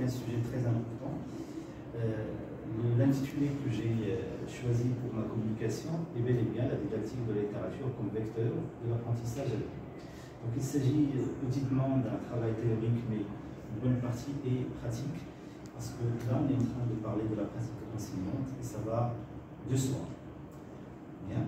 un sujet très important. L'intitulé que j'ai choisi pour ma communication est bel et bien la didactique de la littérature comme vecteur de l'apprentissage à vie. Donc il s'agit petitement d'un travail théorique, mais une bonne partie est pratique, parce que là on est en train de parler de la pratique enseignante et ça va de soi. Bien.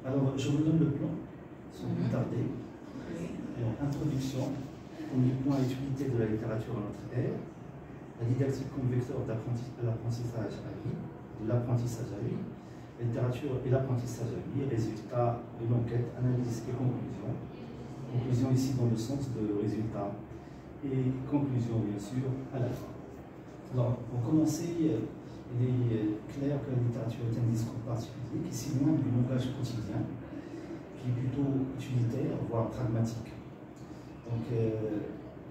Alors je vous donne le plan, sans plus tarder. Alors, introduction, premier point, utilité de la littérature à notre ère. La didactique comme vecteur de l'apprentissage à vie, la littérature et l'apprentissage à vie, résultat de l'enquête, analyse et conclusion. Conclusion ici dans le sens de résultat et conclusion bien sûr à la fin. Alors pour commencer, il est clair que la littérature est un discours particulier qui s'éloigne du langage quotidien, qui est plutôt utilitaire, voire pragmatique. Donc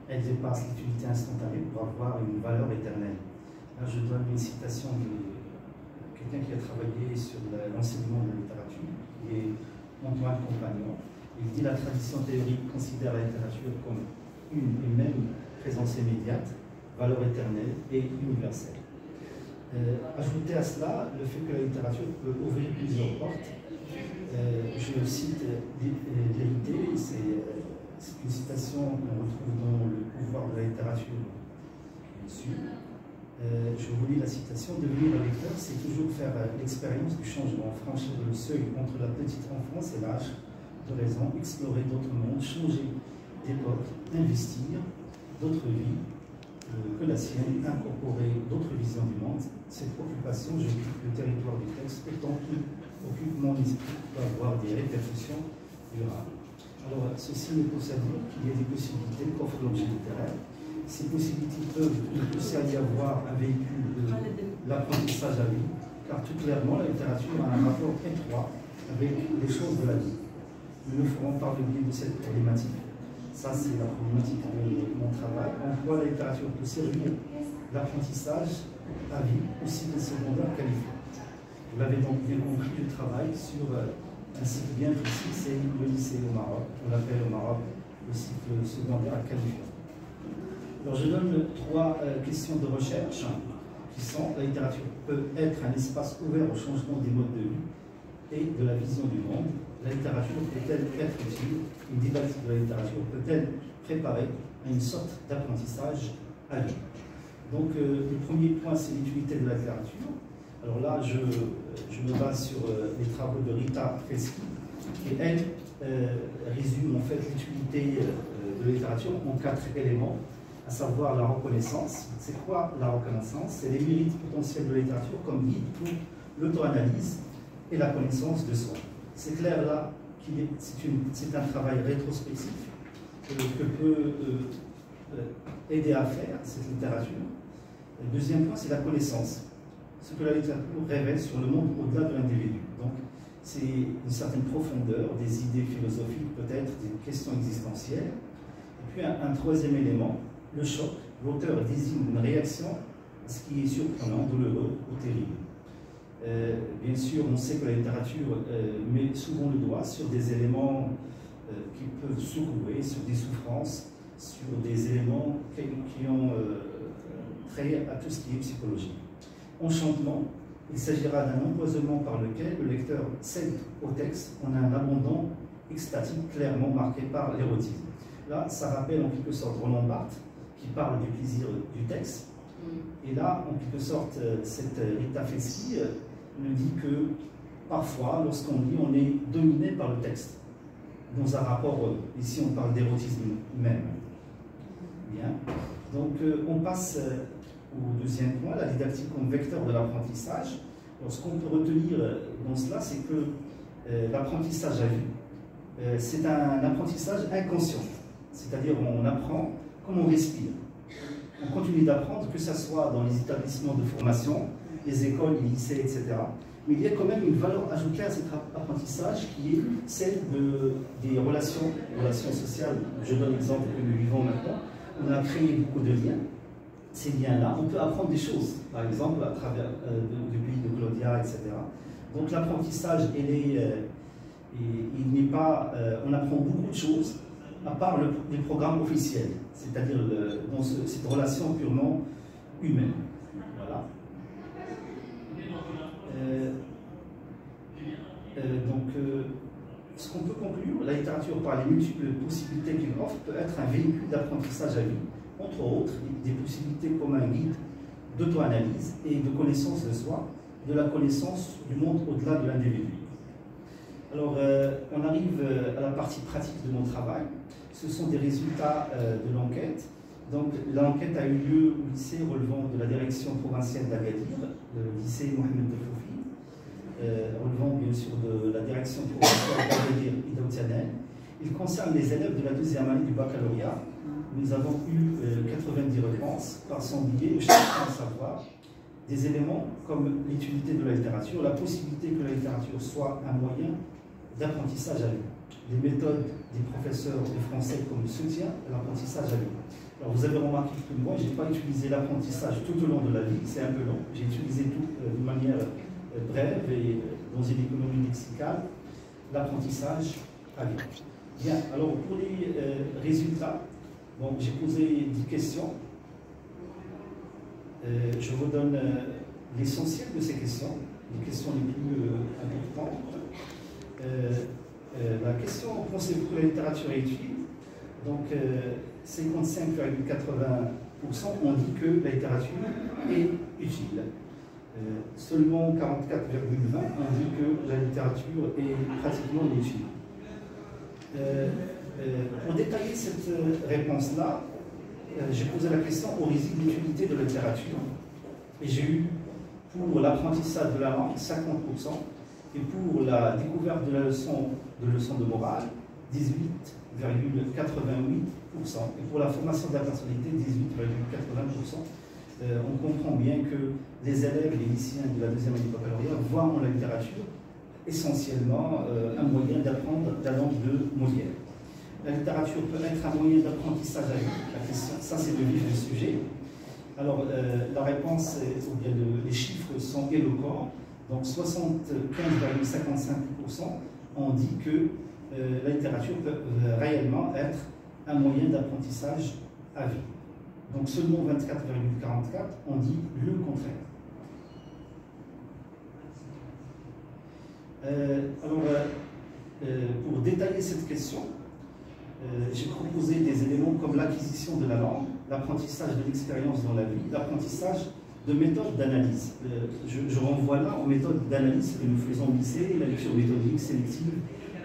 elle dépasse l'utilité instantanée pour avoir une valeur éternelle. Là, je donne une citation de quelqu'un qui a travaillé sur l'enseignement de la littérature, qui est Antoine Compagnon. Il dit: la tradition théorique considère la littérature comme une et même présence immédiate, valeur éternelle et universelle. Ajoutez à cela le fait que la littérature peut ouvrir plusieurs portes. Je cite l'idée, c'est une citation qu'on retrouve dans Le pouvoir de la littérature, bien sûr. Je vous lis la citation: devenir un lecteur, c'est toujours faire l'expérience du changement, franchir le seuil entre la petite enfance et l'âge de raison, explorer d'autres mondes, changer d'époque, investir d'autres vies que la sienne, incorporer d'autres visions du monde. Cette occupation, je quitte le territoire du texte, autant qu'il occupe mon esprit, peut avoir des répercussions durables. Alors, ceci ne pousse à dire qu'il y a des possibilités qu'offre l'objet littéraire. Ces possibilités peuvent nous pousser à y avoir un véhicule de l'apprentissage à vie, car tout clairement, la littérature a un rapport étroit avec les choses de la vie. Nous le ferons par le biais de cette problématique. Ça, c'est la problématique de mon travail. En quoi la littérature peut servir l'apprentissage à vie, aussi bien secondaire qualifié. Vous l'avez donc bien compris, je travaille sur un cycle bien précis, c'est le lycée au Maroc. On l'appelle au Maroc le cycle secondaire qualifié. Alors je donne trois questions de recherche qui sont: la littérature peut être un espace ouvert au changement des modes de vie et de la vision du monde. La littérature peut-elle être utile? Une didactique de la littérature peut-elle préparer à une sorte d'apprentissage à vie? Donc le premier point, c'est l'utilité de la littérature. Alors là, je me base sur les travaux de Rita Felski, qui elle résume en fait l'utilité de la littérature en 4 éléments, à savoir la reconnaissance. C'est quoi la reconnaissance? C'est les mérites potentiels de la littérature comme guide pour l'auto-analyse et la connaissance de soi. C'est clair là qu'il c'est un travail rétrospectif que peut aider à faire cette littérature. Le deuxième point, c'est la connaissance. Ce que la littérature révèle sur le monde au-delà de l'individu. Donc, c'est une certaine profondeur, des idées philosophiques, peut-être des questions existentielles. Et puis, un troisième élément, le choc. L'auteur désigne une réaction à ce qui est surprenant, douloureux ou terrible. Bien sûr, on sait que la littérature met souvent le doigt sur des éléments qui peuvent secouer, sur des souffrances, sur des éléments qui ont trait à tout ce qui est psychologie. Enchantement, il s'agira d'un empoisonnement par lequel le lecteur cède au texte en un abandon extatique clairement marqué par l'érotisme. Là, ça rappelle en quelque sorte Roland Barthes, qui parle du plaisir du texte. Et là, en quelque sorte, cette Rita Felski nous dit que parfois, lorsqu'on lit, on est dominé par le texte. Dans un rapport, ici on parle d'érotisme même. Bien. Donc on passe au deuxième point, la didactique comme vecteur de l'apprentissage. Ce qu'on peut retenir dans cela, c'est que l'apprentissage à vue, c'est un apprentissage inconscient. C'est-à-dire on apprend comme on respire. On continue d'apprendre, que ce soit dans les établissements de formation, les écoles, les lycées, etc. Mais il y a quand même une valeur ajoutée à cet apprentissage qui est celle des relations sociales. Je donne l'exemple que nous vivons maintenant. On a créé beaucoup de liens. Ces liens-là, on peut apprendre des choses, par exemple à travers le pays de Claudia, etc. Donc l'apprentissage, il n'est pas, on apprend beaucoup de choses à part les programmes officiels, c'est-à-dire dans cette relation purement humaine. Voilà. Ce qu'on peut conclure, la littérature, par les multiples possibilités qu'elle offre, peut être un véhicule d'apprentissage à vie, entre autres des possibilités comme un guide d'auto-analyse et de connaissance de soi, de la connaissance du monde au-delà de l'individu. Alors, on arrive à la partie pratique de mon travail. Ce sont des résultats de l'enquête. Donc, l'enquête a eu lieu au lycée relevant de la direction provinciale d'Agadir, le lycée Mohamed Defoufi, relevant bien sûr de la direction provinciale d'Agadir Idautanel. Il concerne les élèves de la deuxième année du baccalauréat. Nous avons eu 90 réponses par son biais, chacun à savoir des éléments comme l'utilité de la littérature, la possibilité que la littérature soit un moyen d'apprentissage à vie, les méthodes des professeurs de français comme le soutien à l'apprentissage à vie. Alors vous avez remarqué que moi, je n'ai pas utilisé l'apprentissage tout au long de la vie, c'est un peu long, j'ai utilisé tout de manière brève et dans une économie lexicale, l'apprentissage à vie. Bien, alors pour les résultats, donc j'ai posé 10 questions. Je vous donne l'essentiel de ces questions, les questions les plus importantes. La question, pensez-vous que la littérature est utile? Donc 55,80% ont dit que la littérature est utile. Seulement 44,20% ont dit que la littérature est pratiquement inutile. Pour détailler cette réponse-là, j'ai posé la question origine de l'utilité de la littérature et j'ai eu pour l'apprentissage de la langue 50% et pour la découverte de la leçon de morale 18,88% et pour la formation de la personnalité 18,80%. On comprend bien que les élèves et les lycéens de la deuxième année du baccalauréat voient en la littérature essentiellement un moyen d'apprendre la langue de Molière. La littérature peut être un moyen d'apprentissage à vie. La question, ça c'est le vif du sujet. Alors la réponse, ou bien les chiffres sont éloquents. Donc 75,55% ont dit que la littérature peut réellement être un moyen d'apprentissage à vie. Donc seulement 24,44% ont dit le contraire. Pour détailler cette question, j'ai proposé des éléments comme l'acquisition de la langue, l'apprentissage de l'expérience dans la vie, l'apprentissage de méthodes d'analyse. Je renvoie là aux méthodes d'analyse que nous faisons au lycée, la lecture méthodique, sélective,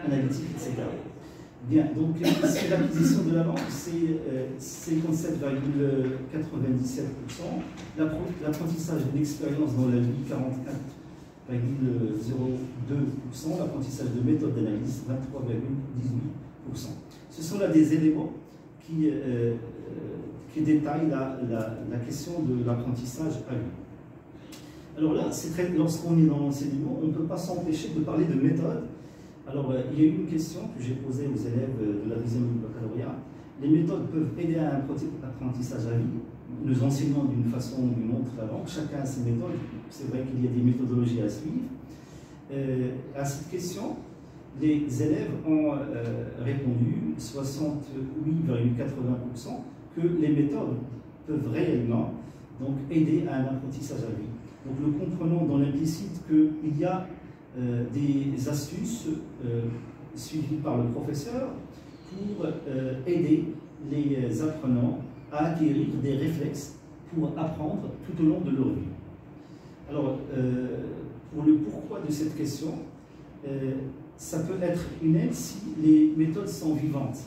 analytique, etc. Bien, donc ici l'acquisition de la langue, c'est 57,97%, l'apprentissage de l'expérience dans la vie, 44,02%, l'apprentissage de méthodes d'analyse, 23,18%. Ce sont là des éléments qui détaillent la question de l'apprentissage à vie. Alors là, lorsqu'on est dans l'enseignement, on ne peut pas s'empêcher de parler de méthode. Alors, il y a eu une question que j'ai posée aux élèves de la deuxième année du baccalauréat. Les méthodes peuvent aider à un apprentissage à vie. Nous enseignons d'une façon ou d'une autre la langue. Chacun a ses méthodes. C'est vrai qu'il y a des méthodologies à suivre. À cette question, les élèves ont répondu, 68,80%, que les méthodes peuvent réellement donc, aider à un apprentissage à vie. Donc nous comprenons dans l'implicite qu'il y a des astuces suivies par le professeur pour aider les apprenants à acquérir des réflexes pour apprendre tout au long de leur vie. Alors, pour le pourquoi de cette question, ça peut être une aide si les méthodes sont vivantes,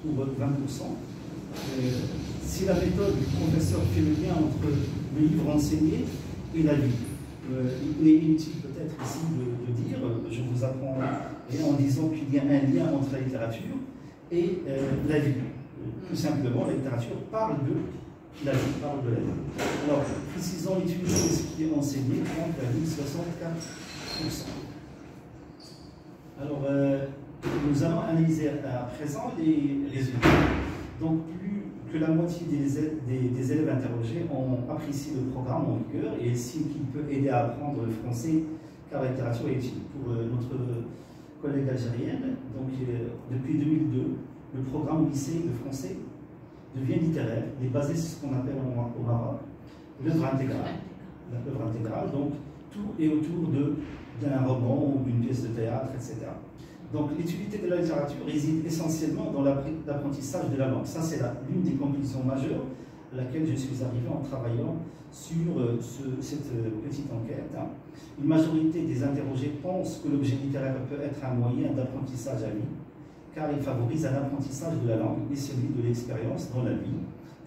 pour 20%. Si la méthode du professeur fait le lien entre le livre enseigné et la vie. Il est inutile peut-être ici de dire, je vous apprends en disant qu'il y a un lien entre la littérature et la vie. Tout simplement, la littérature parle de la vie, parle de la vie. Alors, précisons l'utilité de ce qui est enseigné, 30,64%. Alors, nous allons analyser à présent les résultats. Donc, plus que la moitié des élèves interrogés ont apprécié le programme en vigueur et estiment qu'il peut aider à apprendre le français car la littérature est utile. Pour notre collègue algérienne, donc, depuis 2002, le programme au lycée de français devient littéraire. Il est basé sur ce qu'on appelle au Maroc l'œuvre intégrale. L'œuvre intégrale, donc tout est autour d'un roman ou d'une pièce de théâtre, etc. Donc l'utilité de la littérature réside essentiellement dans l'apprentissage de la langue. Ça, c'est l'une des conclusions majeures à laquelle je suis arrivé en travaillant sur cette petite enquête. Une majorité des interrogés pensent que l'objet littéraire peut être un moyen d'apprentissage à vie, car il favorise un apprentissage de la langue et celui de l'expérience dans la vie.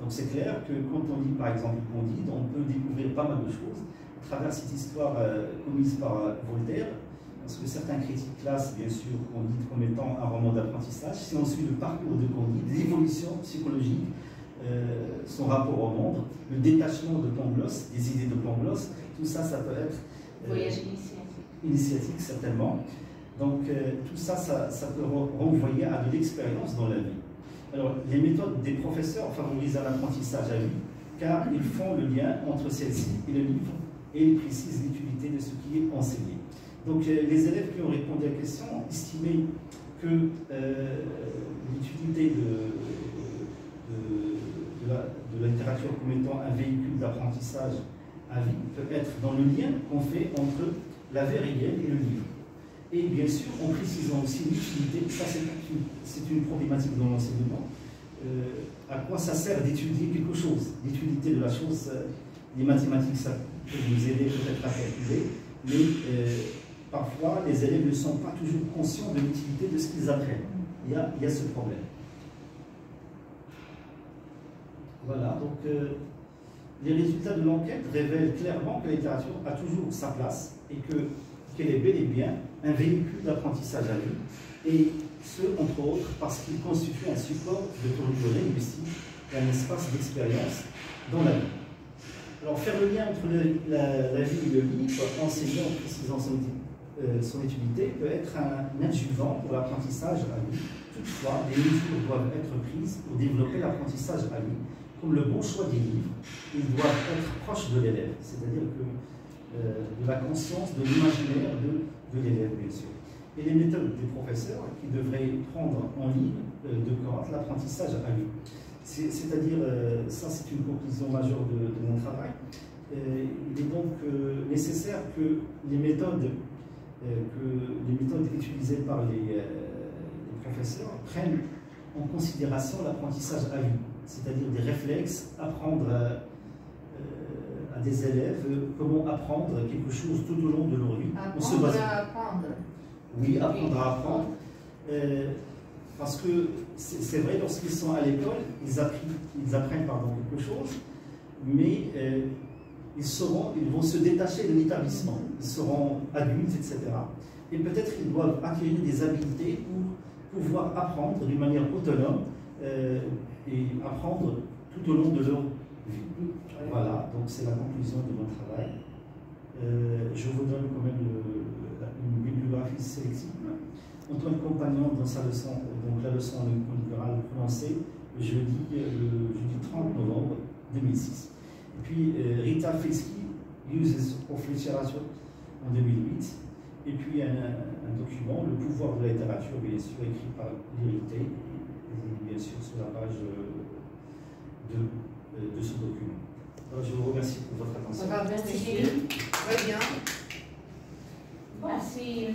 Donc c'est clair que quand on lit par exemple Candide, on peut découvrir pas mal de choses à travers cette histoire commise par Voltaire, parce que certains critiques classent bien sûr Candide comme étant un roman d'apprentissage. Si on suit le parcours de Candide, l'évolution psychologique, son rapport au monde, le détachement de Pangloss, des idées de Pangloss, tout ça, ça peut être voyage initiatique certainement. Donc tout ça, ça peut renvoyer à de l'expérience dans la vie. Alors les méthodes des professeurs favorisent un apprentissage à vie, car ils font le lien entre celle-ci et le livre et ils précisent l'utilité de ce qui est enseigné. Donc les élèves qui ont répondu à la question ont estimé que l'utilité de la littérature comme étant un véhicule d'apprentissage à vie peut être dans le lien qu'on fait entre la vie réelle et le livre. Et bien sûr, en précisant aussi l'utilité, ça c'est une problématique dans l'enseignement, à quoi ça sert d'étudier quelque chose. L'utilité de la chose, les mathématiques, ça peut nous aider peut-être à calculer, mais parfois les élèves ne sont pas toujours conscients de l'utilité de ce qu'ils apprennent. Il y a ce problème. Voilà, donc les résultats de l'enquête révèlent clairement que la littérature a toujours sa place et qu'elle est bel et bien un véhicule d'apprentissage à vie, et ce, entre autres, parce qu'il constitue un support de tournure linguistique et un espace d'expérience dans la vie. Alors, faire le lien entre la vie et le livre, enseignant en précisant son utilité, peut être un adjuvant pour l'apprentissage à vie. Toutefois, des mesures doivent être prises pour développer l'apprentissage à vie, comme le bon choix des livres. Ils doivent être proches de l'élève, c'est-à-dire de la conscience, de l'imaginaire de l'élève, bien sûr. Et les méthodes des professeurs qui devraient prendre en ligne de compte l'apprentissage à vie. C'est-à-dire, ça c'est une conclusion majeure de mon travail. Il est donc nécessaire que les méthodes utilisées par les professeurs prennent en considération l'apprentissage à vie, c'est-à-dire des réflexes, apprendre à des élèves comment apprendre quelque chose tout au long de leur vie. Apprendre à apprendre. Oui, apprendre à apprendre. Parce que c'est vrai, lorsqu'ils sont à l'école, ils apprennent quelque chose, mais ils vont se détacher de l'établissement. Ils seront adultes, etc. Et peut-être qu'ils doivent acquérir des habiletés pour pouvoir apprendre d'une manière autonome et apprendre tout au long de leur vie. Voilà, donc c'est la conclusion de mon travail. Je vous donne quand même une bibliographie sélective. Antoine Compagnon, dans sa leçon, donc la leçon inaugurale prononcée le jeudi 30 novembre 2006. Et puis Rita Feschi, Uses of Literature en 2008. Et puis un document, Le pouvoir de la littérature, bien sûr, écrit par l'Irrité, et bien sûr sur la page de ce document. Alors, je vous remercie pour votre attention. Merci. Très bien. Merci.